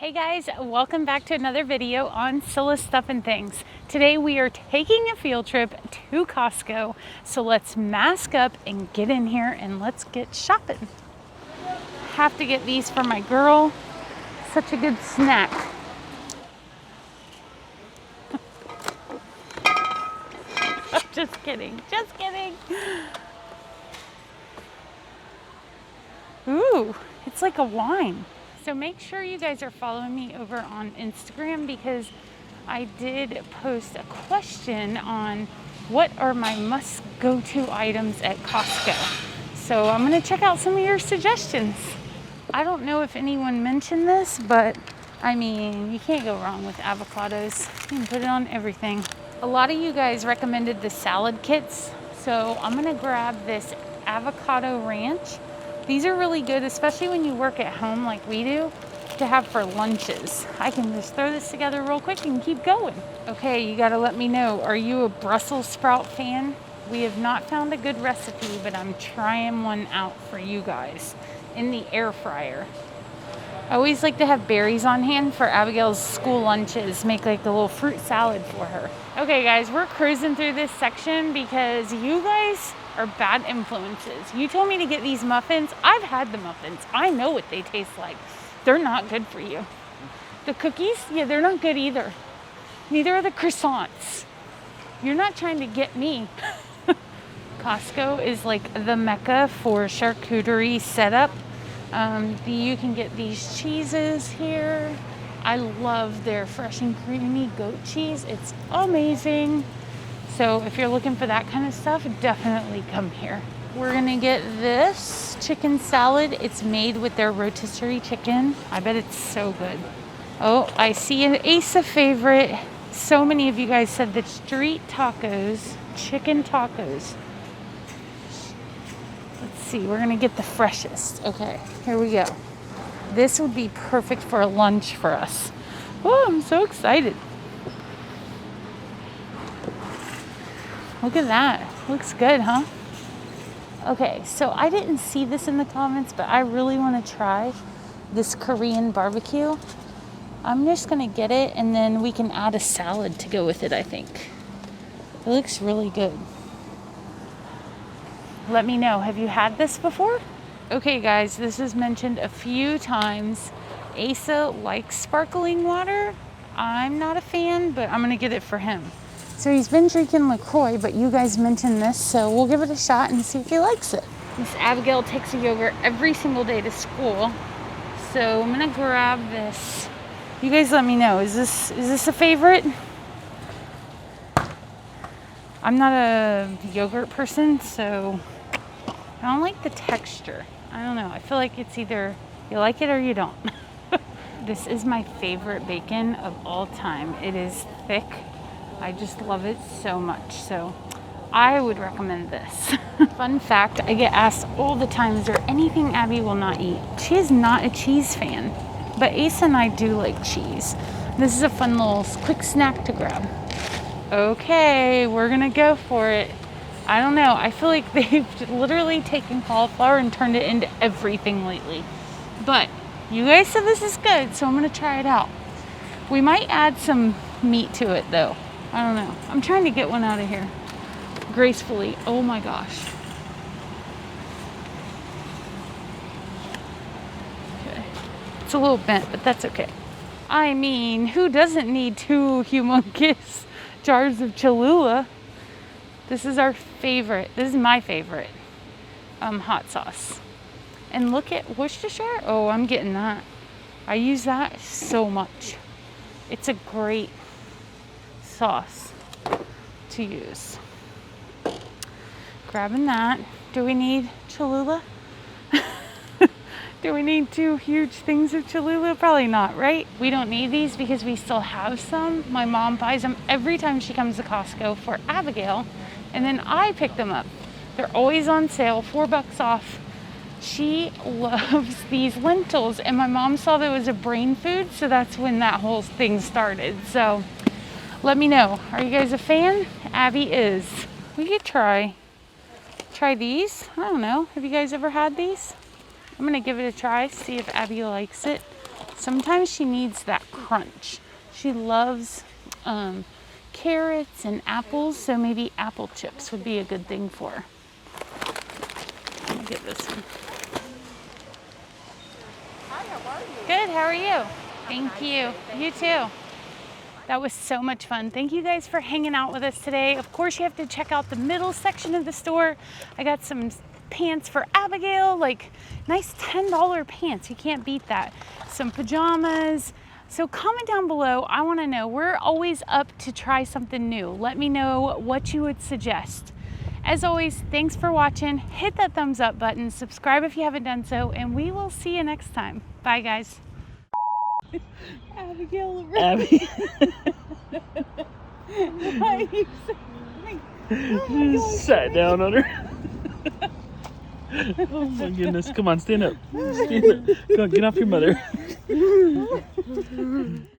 Hey guys, welcome back to another video on Scylla's Stuff and Things. Today we are taking a field trip to Costco, so let's mask up and get in here and let's get shopping. Have to get these for my girl. Such a good snack. Just kidding, just kidding. Ooh, it's like a wine. So make sure you guys are following me over on Instagram because I did post a question on what are my must go-to items at Costco. So I'm gonna check out some of your suggestions. I don't know if anyone mentioned this, but I mean, you can't go wrong with avocados. You can put it on everything. A lot of you guys recommended the salad kits. So I'm gonna grab this avocado ranch. These are really good, especially when you work at home like we do, to have for lunches. I can just throw this together real quick and keep going. Okay, you gotta let me know, are you a Brussels sprout fan? We have not found a good recipe, but I'm trying one out for you guys in the air fryer. I always like to have berries on hand for Abigail's school lunches, make like a little fruit salad for her. Okay guys, we're cruising through this section because you guys are bad influences. You told me to get these muffins. I've had the muffins. I know what they taste like. They're not good for you. The cookies, yeah, they're not good either. Neither are the croissants. You're not trying to get me. Costco is like the mecca for charcuterie setup. You can get these cheeses here. I love their fresh and creamy goat cheese. It's amazing. So if you're looking for that kind of stuff, definitely come here. We're gonna get this chicken salad. It's made with their rotisserie chicken. I bet it's so good. Oh, I see an Asa favorite. So many of you guys said that street tacos, chicken tacos. Let's see, we're gonna get the freshest. Okay, here we go. This would be perfect for a lunch for us. Oh, I'm so excited. Look at that. Looks good, huh? Okay, so I didn't see this in the comments, but I really want to try this Korean barbecue. I'm just going to get it, and then we can add a salad to go with it, I think. It looks really good. Let me know. Have you had this before? Okay, guys, this is mentioned a few times. Asa likes sparkling water. I'm not a fan, but I'm going to get it for him. So he's been drinking LaCroix, but you guys mentioned this, so we'll give it a shot and see if he likes it. Miss Abigail takes a yogurt every single day to school, so I'm gonna grab this. You guys let me know, is this a favorite? I'm not a yogurt person, so I don't like the texture. I don't know, I feel like it's either you like it or you don't. This is my favorite bacon of all time. It is thick. I just love it so much, so I would recommend this. Fun fact, I get asked all the time, is there anything Abby will not eat? She is not a cheese fan, but Ace and I do like cheese. This is a fun little quick snack to grab. Okay, we're gonna go for it. I don't know, I feel like they've literally taken cauliflower and turned it into everything lately. But you guys said this is good, so I'm gonna try it out. We might add some meat to it though. I don't know. I'm trying to get one out of here gracefully. Oh my gosh. Okay. It's a little bent, but that's okay. I mean, who doesn't need 2 humongous jars of Cholula? This is our favorite. This is my favorite hot sauce. And look at Worcestershire. Oh, I'm getting that. I use that so much. It's a great sauce to use. Grabbing that. Do we need Cholula? Do we need 2 huge things of Cholula? Probably not, right? We don't need these because we still have some. My mom buys them every time she comes to Costco for Abigail, and then I pick them up. They're always on sale, $4 off. She loves these lentils, and my mom saw that it was a brain food, so that's when that whole thing started. So let me know. Are you guys a fan? Abby is. We could try these. I don't know. Have you guys ever had these? I'm gonna give it a try, see if Abby likes it. Sometimes she needs that crunch. She loves carrots and apples, so maybe apple chips would be a good thing for her. Let me get this one. Hi, how are you? Good, how are you? Thank you. You too. That was so much fun. Thank you guys for hanging out with us today. Of course, you have to check out the middle section of the store. I got some pants for Abigail, like nice $10 pants. You can't beat that. Some pajamas. So comment down below. I want to know. We're always up to try something new. Let me know what you would suggest. As always, thanks for watching. Hit that thumbs up button. Subscribe if you haven't done so, and we will see you next time. Bye, guys. Abigail. Abby. Why are you saying? Sat down on her. Oh my goodness. Come on, stand up. Stand up. Come on, get off your mother.